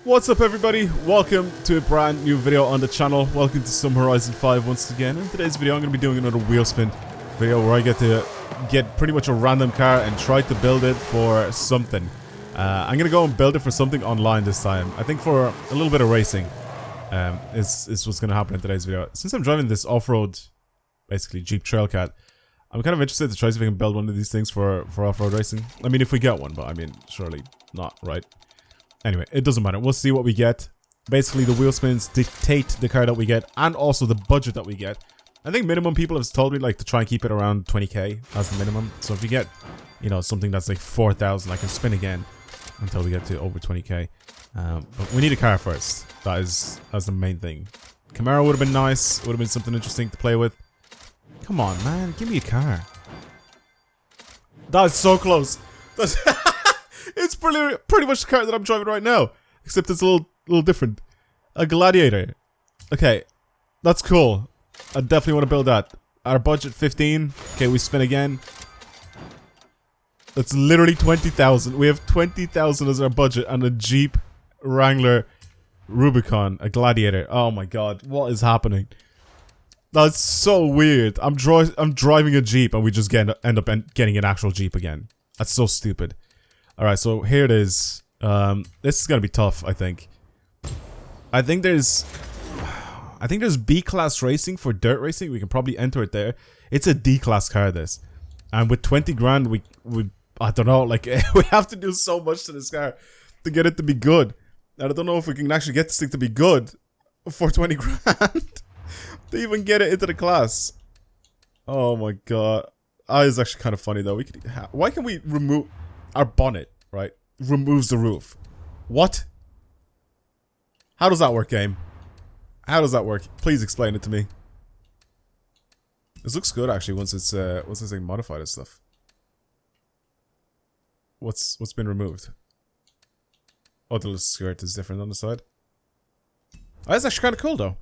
What's up everybody, welcome to a brand new video on the channel. Welcome to some Horizon 5 once again. In today's video I'm going to be doing another Wheelspin video where I get to get pretty much a random car and try to build it for something. I'm going to go and build it for something online this time. I think for a little bit of racing is what's going to happen in today's video. Since I'm driving this off-road, basically Jeep Trailcat, I'm kind of interested to try see if I can build one of these things for off-road racing. I mean, if we get one, but I mean, surely not, right? Anyway, it doesn't matter. We'll see what we get. Basically, the wheel spins dictate the car that we get and also the budget that we get. I think minimum people have told me like to try and keep it around 20k as the minimum. So if you get, you know, something that's like 4,000, I can spin again until we get to over 20k. But we need a car first. That's the main thing. Camaro would have been nice. Would have been something interesting to play with. Come on, man. Give me a car. That's so close. That's it's pretty much the car that I'm driving right now, except it's a little different. A Gladiator. Okay, that's cool. I definitely want to build that. Our budget 15. Okay, we spin again. That's literally 20,000. We have 20,000 as our budget and a Jeep Wrangler Rubicon, a Gladiator. Oh my god, what is happening? That's so weird. I'm driving a Jeep and we just end up getting an actual Jeep again. That's so stupid. Alright, so here it is. This is gonna be tough, I think. I think there's B-class racing for dirt racing. We can probably enter it there. It's a D-class car, this. And with 20 grand, we I don't know, like, we have to do so much to this car to get it to be good. And I don't know if we can actually get this thing to be good for 20 grand to even get it into the class. Oh my god. It's actually kind of funny, though. Why can we remove... Our bonnet, right, removes the roof. What? How does that work, game? How does that work? Please explain it to me. This looks good, actually, once it's like modified and stuff. What's been removed? Oh, the little skirt is different on the side. Oh, that's actually kind of cool, though.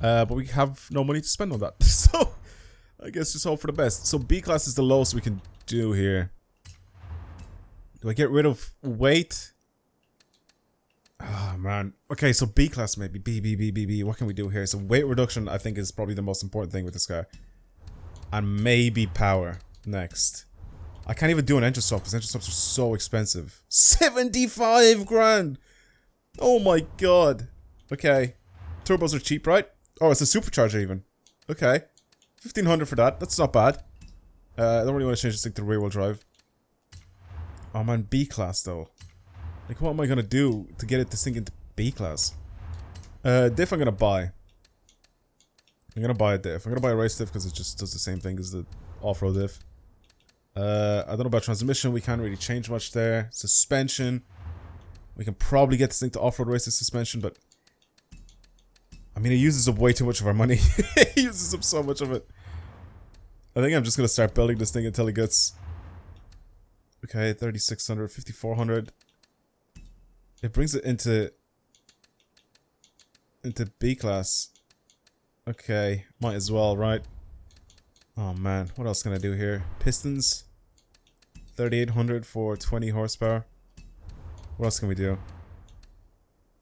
But we have no money to spend on that, so I guess just hope for the best. So B class is the lowest we can do here. Do I get rid of weight? Oh, man. Okay, so B class maybe. B. What can we do here? So weight reduction, I think, is probably the most important thing with this car. And maybe power next. I can't even do an engine swap because engine swaps are so expensive. 75 grand! Oh my god. Okay. Turbos are cheap, right? Oh, it's a supercharger even. Okay. 1,500 for that. That's not bad. I don't really want to change this thing to rear wheel drive. Oh man, B class though. Like, what am I gonna do to get it to sink into B class? Diff I'm gonna buy. I'm gonna buy a diff. I'm gonna buy a race diff because it just does the same thing as the off-road diff. I don't know about transmission. We can't really change much there. Suspension. We can probably get this thing to off-road racing suspension, but I mean, it uses up way too much of our money. It uses up so much of it. I think I'm just gonna start building this thing until it gets... Okay, 3,600, 5,400. It brings it into B class. Okay, might as well, right? Oh man, what else can I do here? Pistons. 3,800 for 20 horsepower. What else can we do?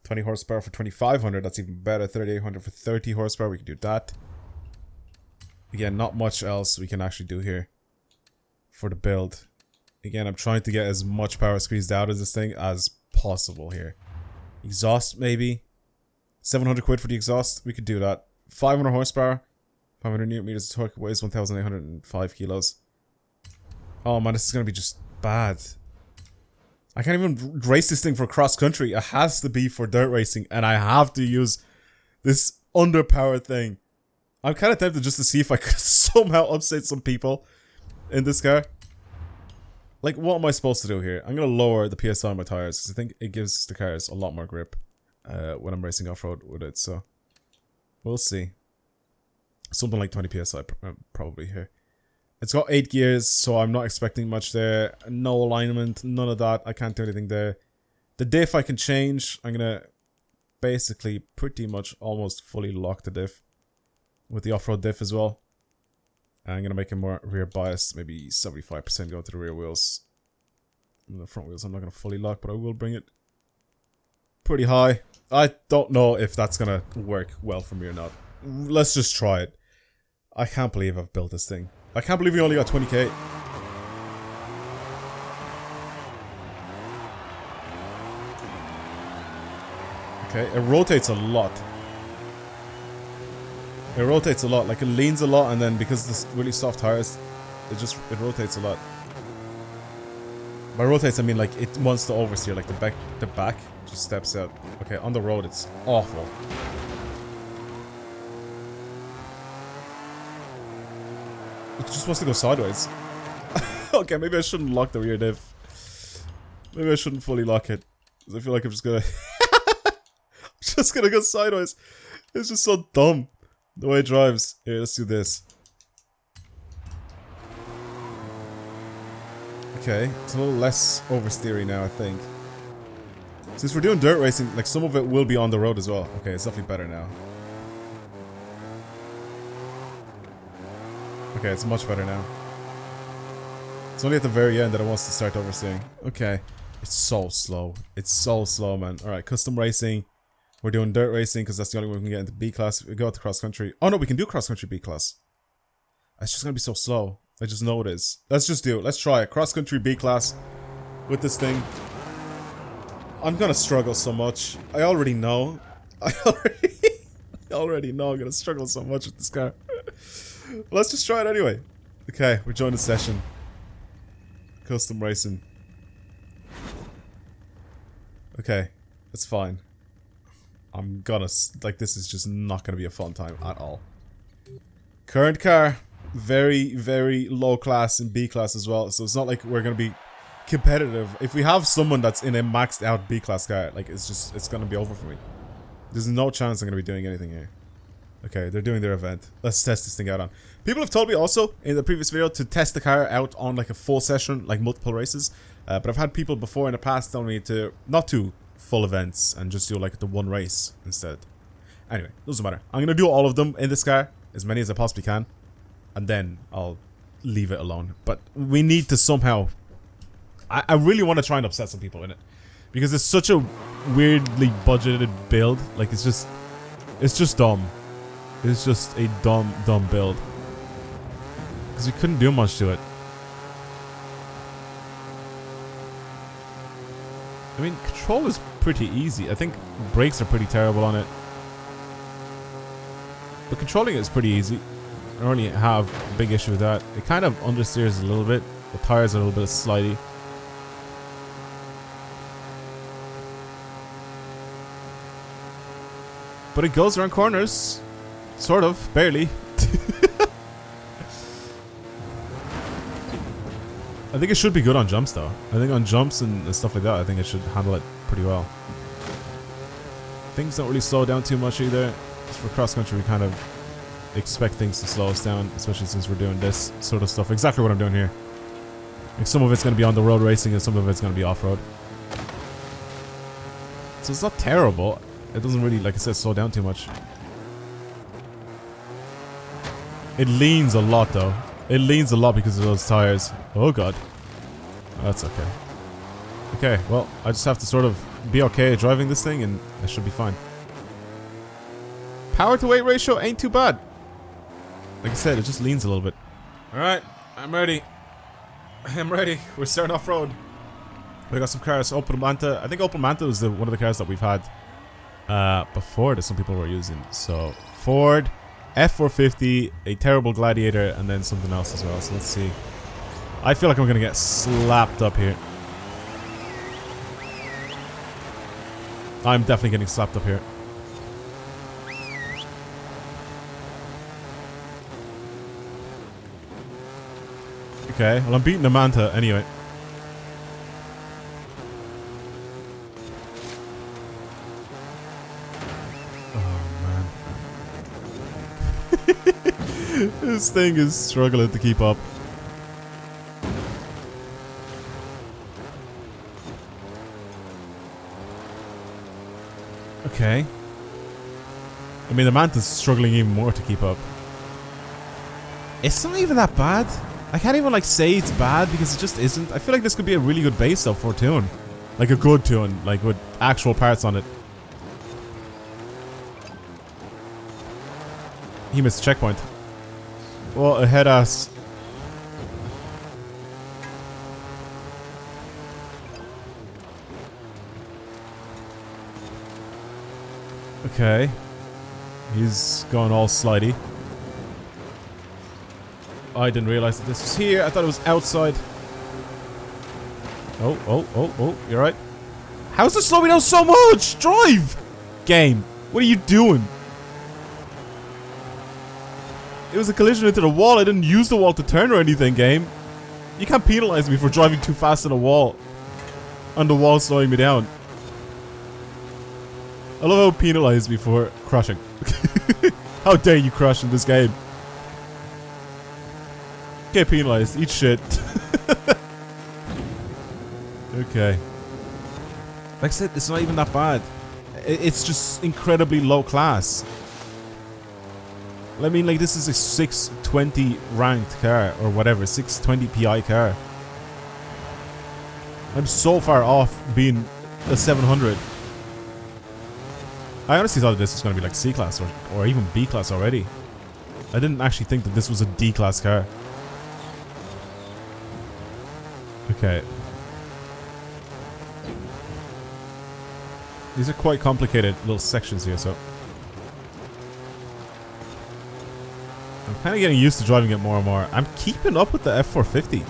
20 horsepower for 2,500, that's even better. 3,800 for 30 horsepower, we can do that. Again, not much else we can actually do here for the build. Again, I'm trying to get as much power squeezed out of this thing as possible here. Exhaust, maybe. 700 quid for the exhaust. We could do that. 500 horsepower. 500 newton meters of torque. Weighs 1,805 kilos. Oh man, this is going to be just bad. I can't even race this thing for cross country. It has to be for dirt racing. And I have to use this underpowered thing. I'm kind of tempted just to see if I could somehow upset some people in this car. Like, what am I supposed to do here? I'm going to lower the PSI on my tires because I think it gives the cars a lot more grip when I'm racing off-road with it, so we'll see. Something like 20 PSI probably here. It's got 8 gears, so I'm not expecting much there. No alignment, none of that. I can't do anything there. The diff I can change. I'm going to basically pretty much almost fully lock the diff with the off-road diff as well. I'm going to make it more rear biased, maybe 75% going to the rear wheels. And the front wheels I'm not going to fully lock, but I will bring it pretty high. I don't know if that's gonna work well for me or not. Let's just try it. I can't believe I've built this thing. I can't believe we only got 20k. Okay, it rotates a lot. It rotates a lot, like it leans a lot, and then because this really soft tires, it rotates a lot. By rotates I mean like it wants to oversteer, like the back just steps out. Okay, on the road it's awful. It just wants to go sideways. Okay, maybe I shouldn't lock the rear diff. Maybe I shouldn't fully lock it. I feel like I'm just gonna just gonna go sideways. It's just so dumb. The way it drives. Here, let's do this. Okay, it's a little less oversteery now, I think. Since we're doing dirt racing, like some of it will be on the road as well. Okay, it's definitely better now. Okay, it's much better now. It's only at the very end that it wants to start oversteering. Okay. It's so slow. It's so slow, man. Alright, custom racing. We're doing dirt racing because that's the only way we can get into B class. We go to cross country. Oh no, we can do cross country B class. It's just gonna be so slow. I just know it is. Let's just do it. Let's try it. Cross country B class with this thing. I'm gonna struggle so much. I already know. I already know I'm gonna struggle so much with this car. Let's just try it anyway. Okay, we're joining the session. Custom racing. Okay, that's fine. I'm gonna, like, this is just not gonna be a fun time at all. Current car, very, very low class in B class as well, so it's not like we're gonna be competitive. If we have someone that's in a maxed out B class car, like, it's gonna be over for me. There's no chance I'm gonna be doing anything here. Okay, they're doing their event. Let's test this thing out on. People have told me also in the previous video to test the car out on like a full session, like multiple races. But I've had people before in the past tell me to not do full events and just do like the one race instead. Anyway, doesn't matter. I'm gonna do all of them in this car, as many as I possibly can, and then I'll leave it alone. But we need to somehow. I really want to try and upset some people in it because it's such a weirdly budgeted build. Like it's just dumb. It's just a dumb build. Because we couldn't do much to it. I mean, control is pretty easy. I think brakes are pretty terrible on it. But controlling it is pretty easy. I don't really have a big issue with that. It kind of understeers a little bit. The tires are a little bit slidey. But it goes around corners. Sort of, barely. I think it should be good on jumps though. I think on jumps and stuff like that, I think it should handle it pretty well. Things don't really slow down too much either. Just for cross country, we kind of expect things to slow us down, especially since we're doing this sort of stuff. Exactly what I'm doing here. Like some of it's going to be on the road racing and some of it's going to be off-road. So it's not terrible. It doesn't really, like I said, slow down too much. It leans a lot though. It leans a lot because of those tires. Oh god. That's okay. Okay, well, I just have to sort of be okay driving this thing and I should be fine. Power to weight ratio ain't too bad. Like I said, it just leans a little bit. Alright, I'm ready. I'm ready. We're starting off-road. We got some cars. Opel Manta. I think Opel Manta was one of the cars that we've had before that some people were using. So, Ford, F450, a terrible Gladiator, and then something else as well. So let's see. I feel like I'm gonna get slapped up here. I'm definitely getting slapped up here. Okay, well I'm beating the Manta anyway. This thing is struggling to keep up. Okay. I mean, the Manta's struggling even more to keep up. It's not even that bad. I can't even like say it's bad because it just isn't. I feel like this could be a really good base though for a tune. Like a good tune, like with actual parts on it. He missed checkpoint. What a head ass. Okay. He's going all slidey. I didn't realize that this was here. I thought it was outside. Oh, you're right. How's it slowing down so much? Drive! Game, what are you doing? It was a collision into the wall. I didn't use the wall to turn or anything, game. You can't penalize me for driving too fast in a wall. And the wall slowing me down. I love how it penalized me for crashing. How dare you crash in this game? Get penalized. Eat shit. Okay. Like I said, it's not even that bad. It's just incredibly low class. I mean, like, this is a 620 ranked car, or whatever, 620 PI car. I'm so far off being a 700. I honestly thought this was going to be like C-class or even B-class already. I didn't actually think that this was a D-class car. Okay. These are quite complicated little sections here, so... I'm kind of getting used to driving it more and more. I'm keeping up with the F450.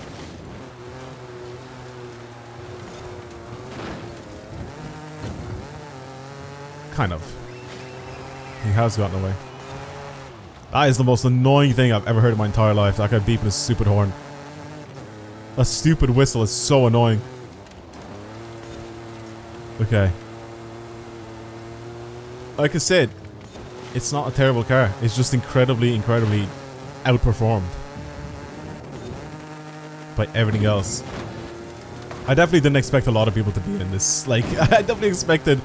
Kind of. He has gotten away. That is the most annoying thing I've ever heard in my entire life. That guy beeping his stupid horn. A stupid whistle is so annoying. Okay. Like I said, it's not a terrible car. It's just incredibly, incredibly outperformed by everything else. I definitely didn't expect a lot of people to be in this. Like, I definitely expected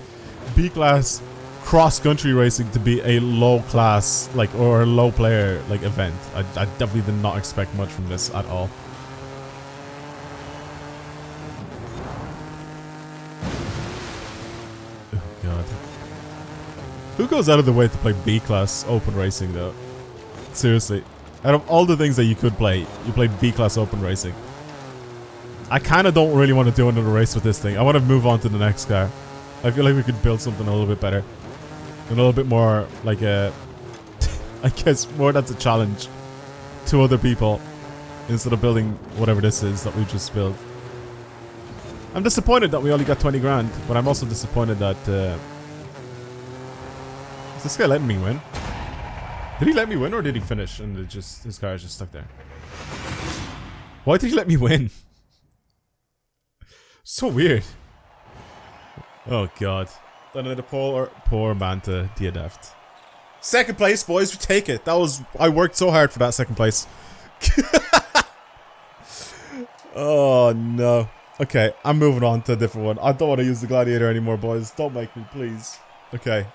B-class cross-country racing to be a low-class, like, or a low-player, like, event. I definitely did not expect much from this at all. Oh, God. Who goes out of the way to play B-class open racing, though? Seriously. Out of all the things that you could play, you play B-class open racing. I kind of don't really want to do another race with this thing. I want to move on to the next car. I feel like we could build something a little bit better. A little bit more, like a... I guess more that's a challenge to other people. Instead of building whatever this is that we just built. I'm disappointed that we only got 20 grand. But I'm also disappointed that... Is this guy letting me win? Did he let me win or did he finish and it just his car is just stuck there? Why did he let me win? So weird. Oh god. Then I the poor Manta DNF'd. Second place, boys, we take it. That was I worked so hard for that second place. Oh no. Okay, I'm moving on to a different one. I don't want to use the Gladiator anymore, boys. Don't make me, please. Okay.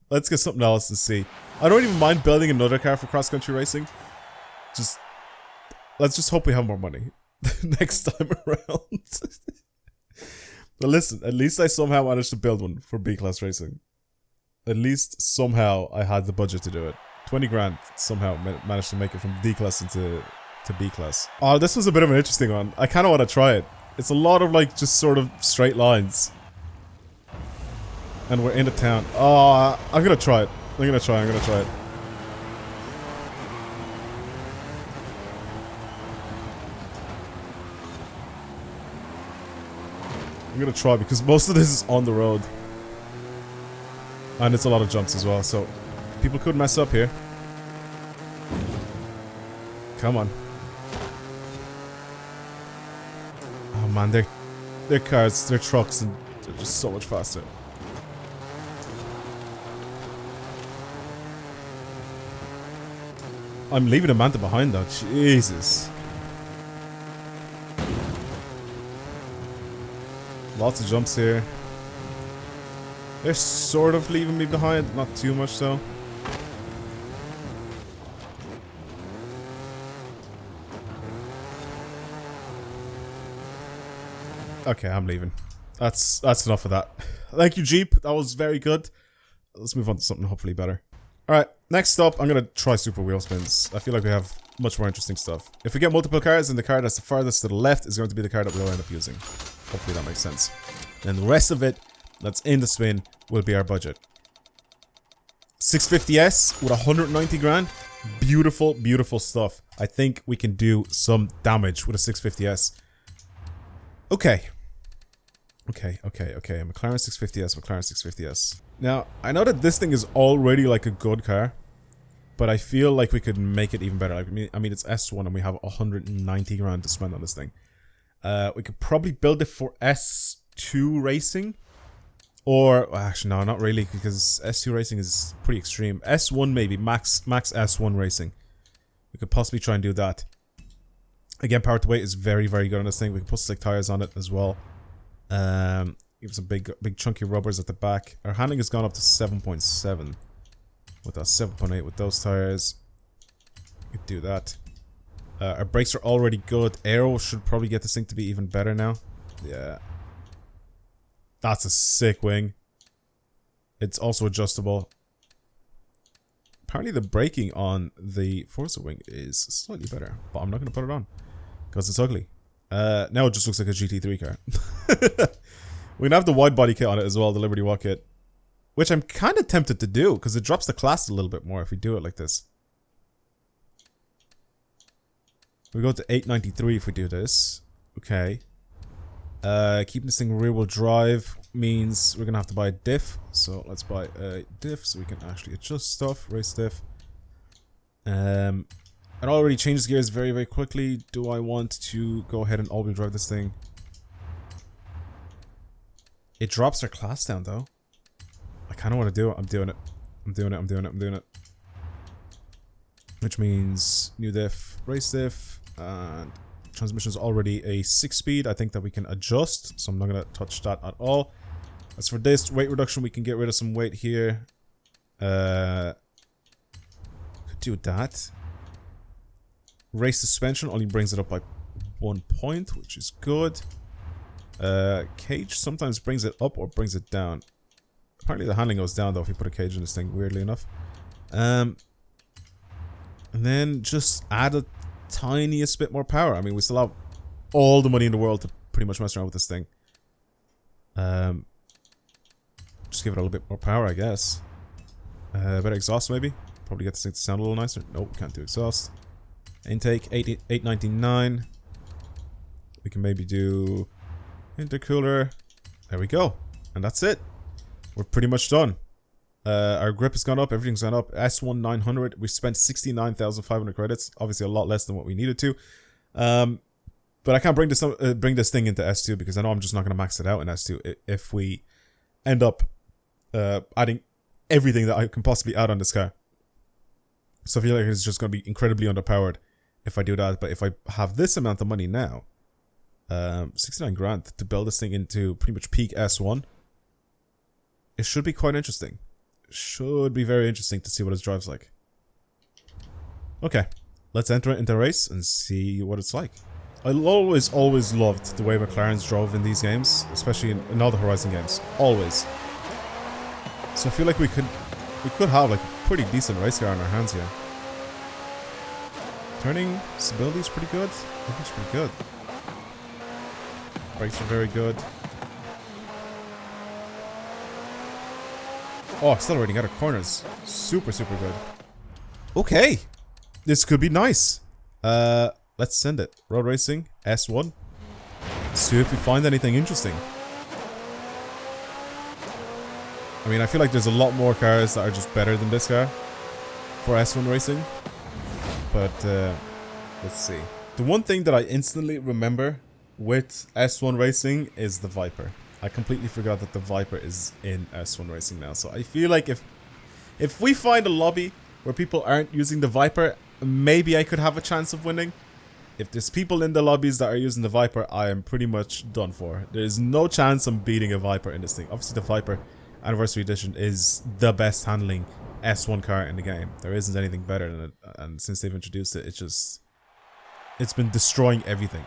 Let's get something else to see. I don't even mind building another car for cross-country racing. Let's just hope we have more money next time around. But listen, at least I somehow managed to build one for B-class racing. At least somehow I had the budget to do it. 20 grand somehow managed to make it from D-class into B-class. Oh, this was a bit of an interesting one. I kind of want to try it. It's a lot of like just sort of straight lines. And we're in the town. Oh, I'm gonna try it. I'm gonna try it. I'm gonna try because most of this is on the road. And it's a lot of jumps as well, so people could mess up here. Come on. Oh man, their cars, their trucks, and they're just so much faster. I'm leaving a Manta behind though, Jesus. Lots of jumps here. They're sort of leaving me behind, not too much so. Okay, I'm leaving. That's enough of that. Thank you, Jeep. That was very good. Let's move on to something hopefully better. Alright, Next up, I'm going to try super wheel spins. I feel like we have much more interesting stuff. If we get multiple cars, then the car that's the farthest to the left is going to be the car that we'll end up using. Hopefully that makes sense. And the rest of it that's in the spin will be our budget. 650S with 190 grand. Beautiful, beautiful stuff. I think we can do some damage with a 650S. Okay. Okay. McLaren 650S, McLaren 650S. Now, I know that this thing is already like a good car, but I feel like we could make it even better. Like, I mean, it's S1 and we have 190 grand to spend on this thing. We could probably build it for S2 racing. Or, well, actually, no, not really, because S2 racing is pretty extreme. S1 maybe, max S1 racing. We could possibly try and do that. Again, power to weight is very, very good on this thing. We can put slick tires on it as well. Give some big chunky rubbers at the back. Our handling has gone up to 7.7. With that 7.8 with those tires. We could do that. Our brakes are already good. Aero should probably get this thing to be even better now. Yeah. That's a sick wing. It's also adjustable. Apparently the braking on the Forza wing is slightly better, but I'm not going to put it on because it's ugly. Now it just looks like a GT3 car. We can have the wide body kit on it as well, the Liberty Walk kit, which I'm kind of tempted to do because it drops the class a little bit more if we do it like this. We go to 893 if we do this. Okay. Keeping this thing rear wheel drive means we're gonna have to buy a diff. So let's buy a diff so we can actually adjust stuff. Race diff. It already changes gears very, very quickly. Do I want to go ahead and all-wheel drive this thing? It drops our class down though. I kind of want to do it. I'm doing it. Which means new diff, race diff, and transmission is already a 6-speed. I think that we can adjust, so I'm not going to touch that at all. As for this weight reduction, we can get rid of some weight here. Could do that. Race suspension only brings it up by 1 point, which is good. Cage sometimes brings it up or brings it down. Apparently the handling goes down though if you put a cage in this thing, weirdly enough. And then just add a tiniest bit more power. I mean, we still have all the money in the world to pretty much mess around with this thing. Just give it a little bit more power, I guess. Better exhaust maybe. Probably get this thing to sound a little nicer. Nope, can't do exhaust. Intake 899. We can maybe do intercooler. There we go. And that's it. We're pretty much done. Our grip has gone up. Everything's gone up. S1 900. We spent 69,500 credits. Obviously a lot less than what we needed to. But I can't bring this thing into S2 because I know I'm just not going to max it out in S2 if we end up adding everything that I can possibly add on this car. So I feel like it's just going to be incredibly underpowered if I do that. But if I have this amount of money now, 69 grand to build this thing into pretty much peak S1, it should be quite interesting. Should be very interesting to see what it drives like. Okay, let's enter it into a race and see what it's like. I always loved the way McLarens drove in these games, especially in all the Horizon games. Always. So I feel like we could have like a pretty decent race car on our hands here. Turning stability is pretty good. I think it's pretty good. Brakes are very good. Oh, accelerating out of corners. Super, super good. Okay. This could be nice. Let's send it. Road racing, S1. See if we find anything interesting. I mean, I feel like there's a lot more cars that are just better than this car for S1 racing. But, let's see. The one thing that I instantly remember with S1 racing is the Viper. I completely forgot that the Viper is in S1 racing now. So I feel like if we find a lobby where people aren't using the Viper, maybe I could have a chance of winning. If there's people in the lobbies that are using the Viper, I am pretty much done for. There's no chance I'm beating a Viper in this thing. Obviously the Viper Anniversary Edition is the best handling S1 car in the game. There isn't anything better than it, and since they've introduced it, it's been destroying everything.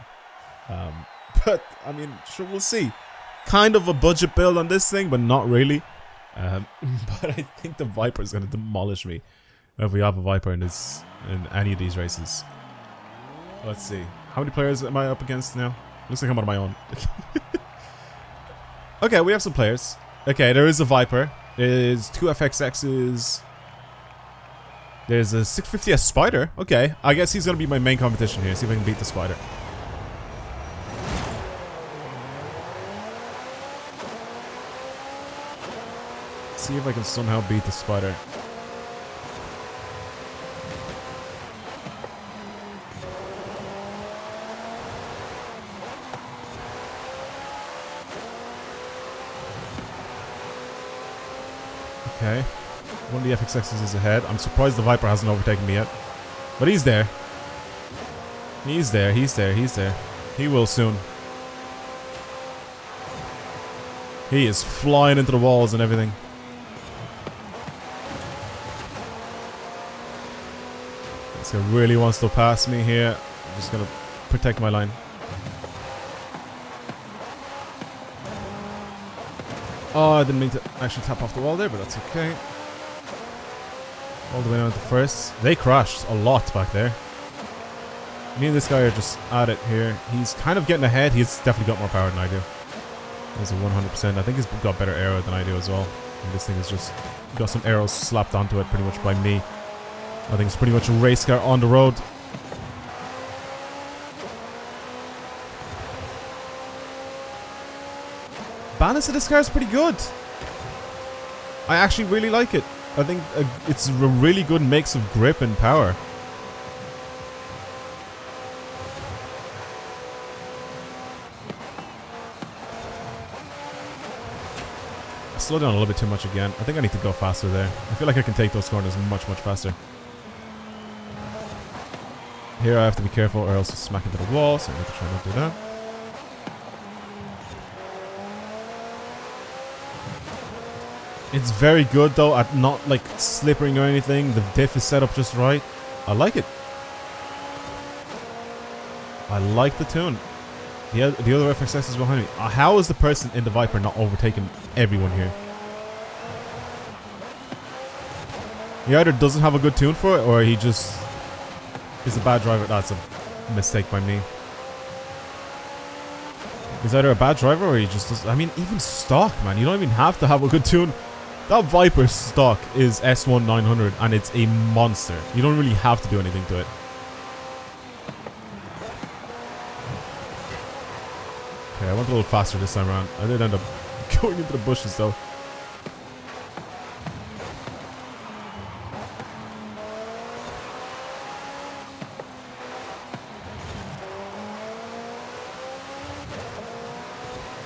But I mean, sure, we'll see. Kind of a budget build on this thing, but not really. But I think the Viper is going to demolish me. if we have a Viper in any of these races. Let's see. How many players am I up against now? Looks like I'm on my own. Okay, we have some players. Okay, there is a Viper. There's 2 FXXs. There's a 650S Spider. Okay, I guess he's gonna be my main competition here. See if I can beat the Spider. See if I can somehow beat the Spider. Okay. One of the FXXs is ahead. I'm surprised the Viper hasn't overtaken me yet. But he's there. He's there, he's there, he's there. He will soon. He is flying into the walls and everything. This guy really wants to pass me here. I'm just gonna protect my line. Oh, I didn't mean to actually tap off the wall there, but that's okay. All the way down to first. They crashed a lot back there. Me and this guy are just at it here. He's kind of getting ahead. He's definitely got more power than I do. He's a 100%. I think he's got better aero than I do as well. And this thing has just got some arrows slapped onto it pretty much by me. I think it's pretty much a race car on the road. Balance of this car is pretty good. I actually really like it. I think it's a really good mix of grip and power. I slowed down a little bit too much again. I think I need to go faster there. I feel like I can take those corners much, much faster. Here I have to be careful or else I'll smack into the wall, so I need to try not to do that. It's very good though at not like slipping or anything. The diff is set up just right. I like it. I like the tune. The other FXS is behind me. How is the person in the Viper not overtaking everyone here? He either doesn't have a good tune for it or he just is a bad driver. That's a mistake by me. He's either a bad driver or he just does. I mean, even stock, man. You don't even have to have a good tune. That Viper stock is S1 900 and it's a monster. You don't really have to do anything to it. Okay, I went a little faster this time around. I did end up going into the bushes though.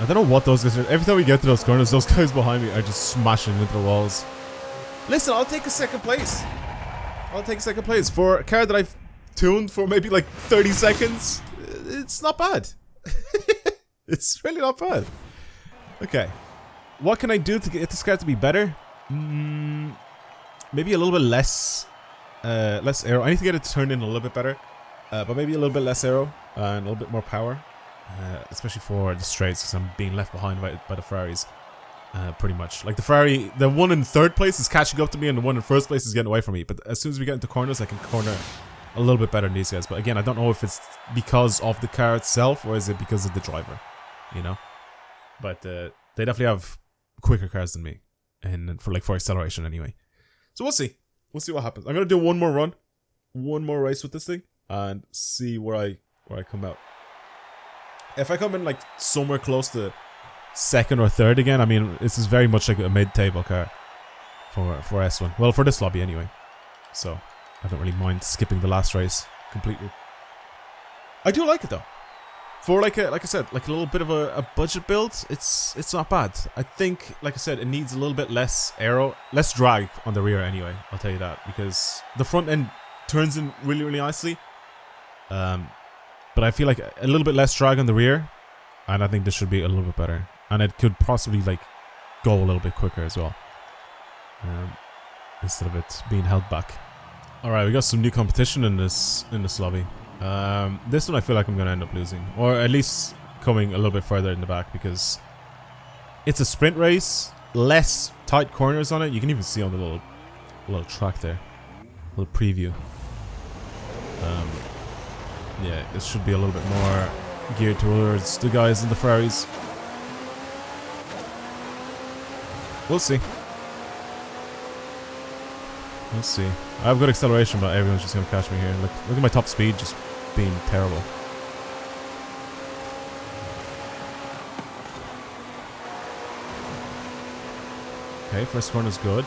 I don't know what those guys are. Every time we get to those corners, those guys behind me are just smashing into the walls. Listen, I'll take a second place. I'll take second place for a car that I've tuned for maybe like 30 seconds. It's not bad. It's really not bad. Okay. What can I do to get this car to be better? Maybe a little bit less aero. I need to get it turned in a little bit better. But maybe a little bit less aero and a little bit more power. Especially for the straights, because I'm being left behind by the Ferraris. Pretty much. Like the Ferrari, the one in third place is catching up to me and the one in first place is getting away from me. But as soon as we get into corners, I can corner a little bit better than these guys. But again, I don't know if it's because of the car itself or is it because of the driver, you know? But they definitely have quicker cars than me, and for acceleration anyway. So we'll see. We'll see what happens. I'm gonna do one more run, one more race with this thing, and see where I come out. If I come in like somewhere close to second or third again, I mean, this is very much like a mid-table car for S1. Well, for this lobby anyway. So I don't really mind skipping the last race completely. I do like it though. For like I said, like a little bit of a budget build, it's not bad. I think, like I said, it needs a little bit less aero, less drag on the rear anyway. I'll tell you that, because the front end turns in really, really nicely. But I feel like a little bit less drag on the rear, and I think this should be a little bit better. And it could possibly like go a little bit quicker as well, instead of it being held back. All right, we got some new competition in this lobby. This one I feel like I'm gonna end up losing, or at least coming a little bit further in the back, because it's a sprint race, less tight corners on it. You can even see on the little track there. little preview. Yeah, this should be a little bit more geared towards the guys in the Ferraris. We'll see. We'll see. I have good acceleration, but everyone's just gonna catch me here. Look at my top speed just being terrible. Okay, first corner is good.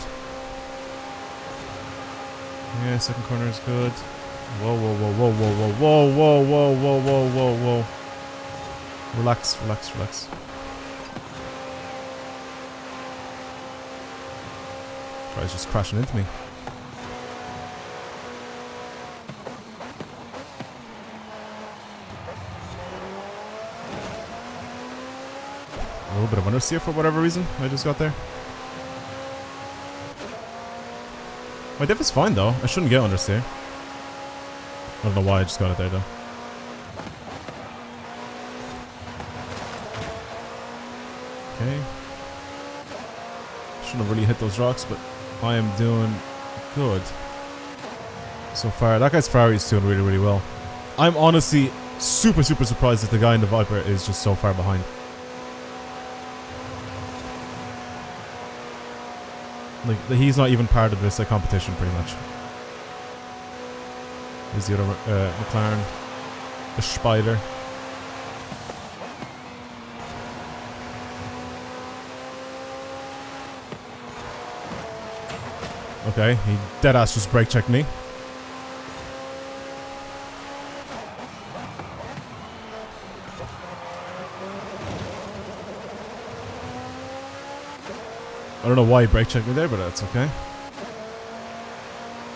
Yeah, second corner is good. Whoa, whoa, whoa, whoa, whoa, whoa, whoa, whoa, whoa, whoa, whoa, whoa, whoa. Relax, relax, relax. Guy's just crashing into me. A little bit of understeer for whatever reason I just got there. My diff is fine though. I shouldn't get understeer. I don't know why I just got it there though. Okay. Shouldn't have really hit those rocks, but I am doing good so far. That guy's Ferrari is doing really, really well. I'm honestly super, super surprised that the guy in the Viper is just so far behind. Like, he's not even part of this competition, pretty much. Here's the other McLaren. The Spider. Okay, he deadass just brake checked me. I don't know why he brake checked me there, but that's okay.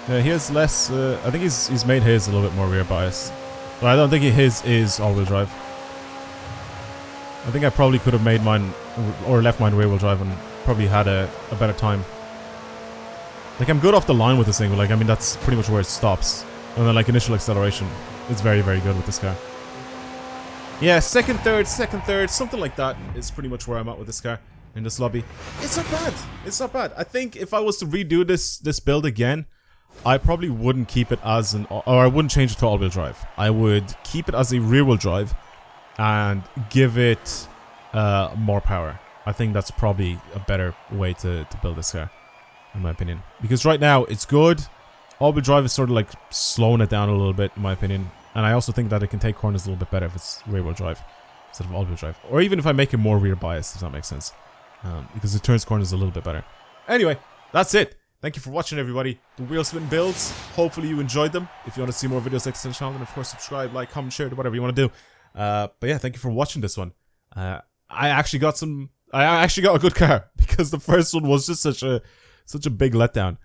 Yeah, he has less. I think he's made his a little bit more rear bias, but I don't think his is all-wheel drive. I think I probably could have made mine or left mine rear-wheel drive and probably had a better time. Like, I'm good off the line with this thing, but like, I mean, that's pretty much where it stops. And then like initial acceleration, it's very, very good with this car. Yeah, second, third, something like that is pretty much where I'm at with this car. In this lobby. It's not bad. It's not bad. I think if I was to redo this build again, I probably wouldn't keep it as an... Or I wouldn't change it to all-wheel drive. I would keep it as a rear-wheel drive and give it more power. I think that's probably a better way to build this car, in my opinion. Because right now, it's good. All-wheel drive is sort of like slowing it down a little bit, in my opinion. And I also think that it can take corners a little bit better if it's rear-wheel drive instead of all-wheel drive. Or even if I make it more rear biased, if that makes sense. Because it turns corners a little bit better. Anyway, that's it. Thank you for watching, everybody. The Wheelspin builds. Hopefully you enjoyed them. If you want to see more videos like this on the channel, then of course subscribe, like, comment, share, whatever you want to do. But yeah, thank you for watching this one. I actually got a good car because the first one was just such a big letdown.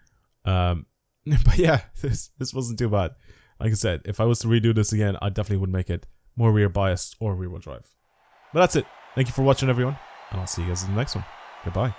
But yeah, this wasn't too bad. Like I said, if I was to redo this again, I definitely would make it more rear biased or rear wheel drive. But that's it. Thank you for watching, everyone. And I'll see you guys in the next one. Goodbye.